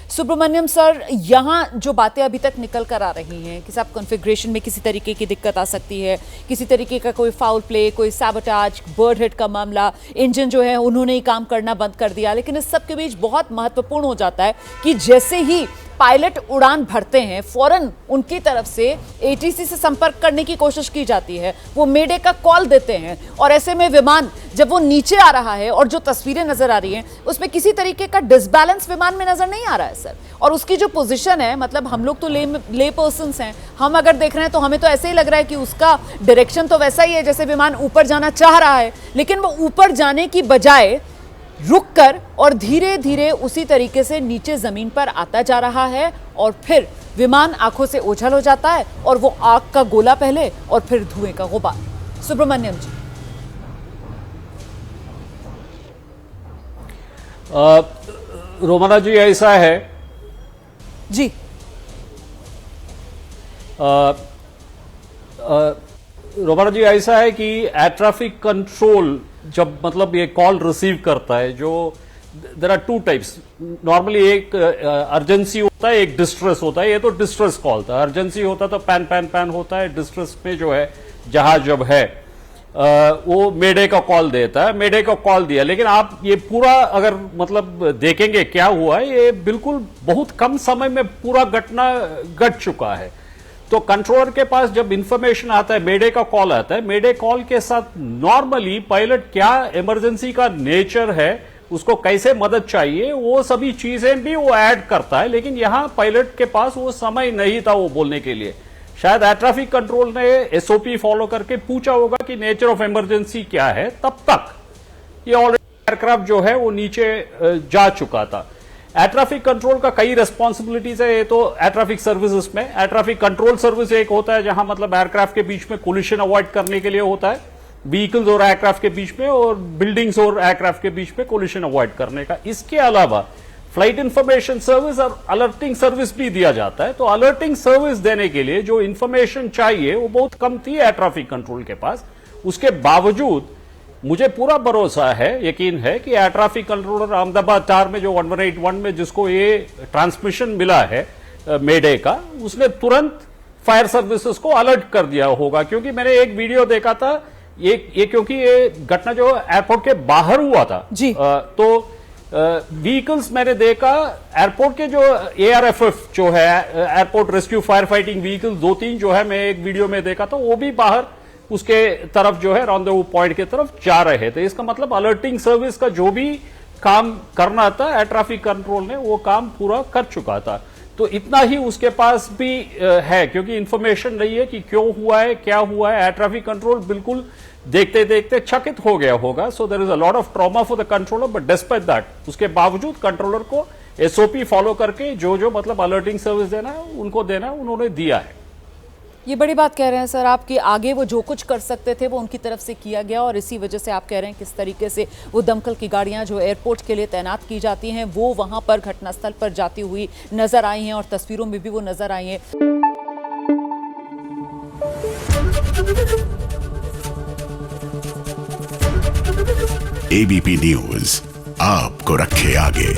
Subramaniam sir, यहाँ जो बातें अभी तक निकल कर आ रही हैं कि साहब कॉन्फ़िगरेशन में किसी तरीके की दिक्कत आ सकती है, किसी तरीके का कोई फाउल प्ले, कोई सैबोटाज, बर्ड हिट का मामला, इंजन जो है उन्होंने ही काम करना बंद कर दिया। लेकिन इस सब के बीच बहुत महत्वपूर्ण हो जाता है कि जैसे ही पायलट उड़ान भरते हैं फौरन उनकी तरफ से एटीसी से संपर्क करने की कोशिश की जाती है, वो मेडे का कॉल देते हैं। और ऐसे में विमान जब वो नीचे आ रहा है और जो तस्वीरें नजर आ रही हैं उसमें किसी तरीके का डिसबैलेंस विमान में नजर नहीं आ रहा है सर। और उसकी जो पोजीशन है, मतलब हम लोग तो ले पर्सन्स हैं, हम अगर देख रहे हैं तो हमें तो ऐसे ही लग रहा है कि उसका डायरेक्शन तो वैसा ही है जैसे विमान ऊपर जाना चाह रहा है, लेकिन वो ऊपर जाने की बजाय रुककर और धीरे धीरे उसी तरीके से नीचे जमीन पर आता जा रहा है। और फिर विमान आंखों से ओझल हो जाता है और वो आग का गोला पहले और फिर धुएं का गुबार। सुब्रमण्यम जी। रोमाना जी, ऐसा है जी। रोमाना जी, ऐसा है कि एयर ट्रैफिक कंट्रोल जब मतलब ये कॉल रिसीव करता है, जो there are two types normally, एक अर्जेंसी होता है, एक डिस्ट्रेस होता है। ये तो डिस्ट्रेस कॉल था। अर्जेंसी होता तो पैन पैन पैन होता है, डिस्ट्रेस में जो है जहाज जब है वो मेडे का कॉल देता है, मेडे का कॉल दिया। लेकिन आप ये पूरा अगर मतलब देखेंगे क्या हुआ है, ये बिल्कुल बहुत कम समय में पूरा घटना घट चुका है। तो कंट्रोलर के पास जब इंफॉर्मेशन आता है, मेडे का कॉल आता है, मेडे कॉल के साथ नॉर्मली पायलट क्या इमरजेंसी का नेचर है, उसको कैसे मदद चाहिए, वो सभी चीजें भी वो ऐड करता है। लेकिन यहां पायलट के पास वो समय नहीं था वो बोलने के लिए। शायद एयर ट्रैफिक कंट्रोल ने एसओपी फॉलो करके पूछा होगा कि नेचर ऑफ इमरजेंसी क्या है, तब तक ये ऑलरेडी एयरक्राफ्ट जो है वो नीचे जा चुका था। एयर ट्रैफिक कंट्रोल का कई रेस्पॉन्सिबिलिटीज है। ये तो एयर ट्रैफिक सर्विसेज में एयर ट्रैफिक कंट्रोल सर्विस एक होता है जहां मतलब एयरक्राफ्ट के बीच में कोलिशन अवॉइड करने के लिए होता है, व्हीकल्स और एयरक्राफ्ट के बीच में, और बिल्डिंग्स और एयरक्राफ्ट के बीच में कोलिशन अवॉइड करने का। इसके अलावा फ्लाइट इंफॉर्मेशन सर्विस और अलर्टिंग सर्विस भी दिया जाता है। तो अलर्टिंग सर्विस देने के लिए जो इंफॉर्मेशन चाहिए वो बहुत कम थी एयर ट्रैफिक कंट्रोल के पास। उसके बावजूद मुझे पूरा भरोसा है, यकीन है कि एयर ट्रैफिक कंट्रोलर अहमदाबाद टार में जो 1181 में जिसको ये ट्रांसमिशन मिला है मेडे का, उसने तुरंत फायर सर्विसेज को अलर्ट कर दिया होगा। क्योंकि मैंने एक वीडियो देखा था, ये क्योंकि ये घटना जो एयरपोर्ट के बाहर हुआ था जी। तो व्हीकल्स मैंने देखा, एयरपोर्ट के जो एआरएफएफ जो है airport rescue fire fighting vehicles 2-3 जो है मैं एक वीडियो में देखा था, वो भी बाहर उसके तरफ जो है रॉन्डेवू पॉइंट की तरफ जा रहे थे। इसका मतलब अलर्टिंग सर्विस का जो भी काम करना था एयर ट्रैफिक कंट्रोल ने वो काम पूरा कर चुका था। तो इतना ही उसके पास भी है, क्योंकि इंफॉर्मेशन नहीं है कि क्यों हुआ है, क्या हुआ है। एयर ट्रैफिक कंट्रोल बिल्कुल देखते देखते चकित हो गया होगा। So there is a lot of trauma for the controller, but despite that उसके बावजूद कंट्रोलर को एसओपी फॉलो करके जो मतलब अलर्टिंग सर्विस देना है उनको देना उन्होंने दिया है। ये बड़ी बात कह रहे हैं सर आप कि आगे वो जो कुछ कर सकते थे वो उनकी तरफ से किया गया, और इसी वजह से आप कह रहे हैं किस तरीके से वो दमकल की गाड़ियां जो एयरपोर्ट के लिए तैनात की जाती हैं वो वहां पर घटनास्थल पर जाती हुई नजर आई हैं, और तस्वीरों में भी वो नजर आई हैं। एबीपी न्यूज आपको रखे आगे।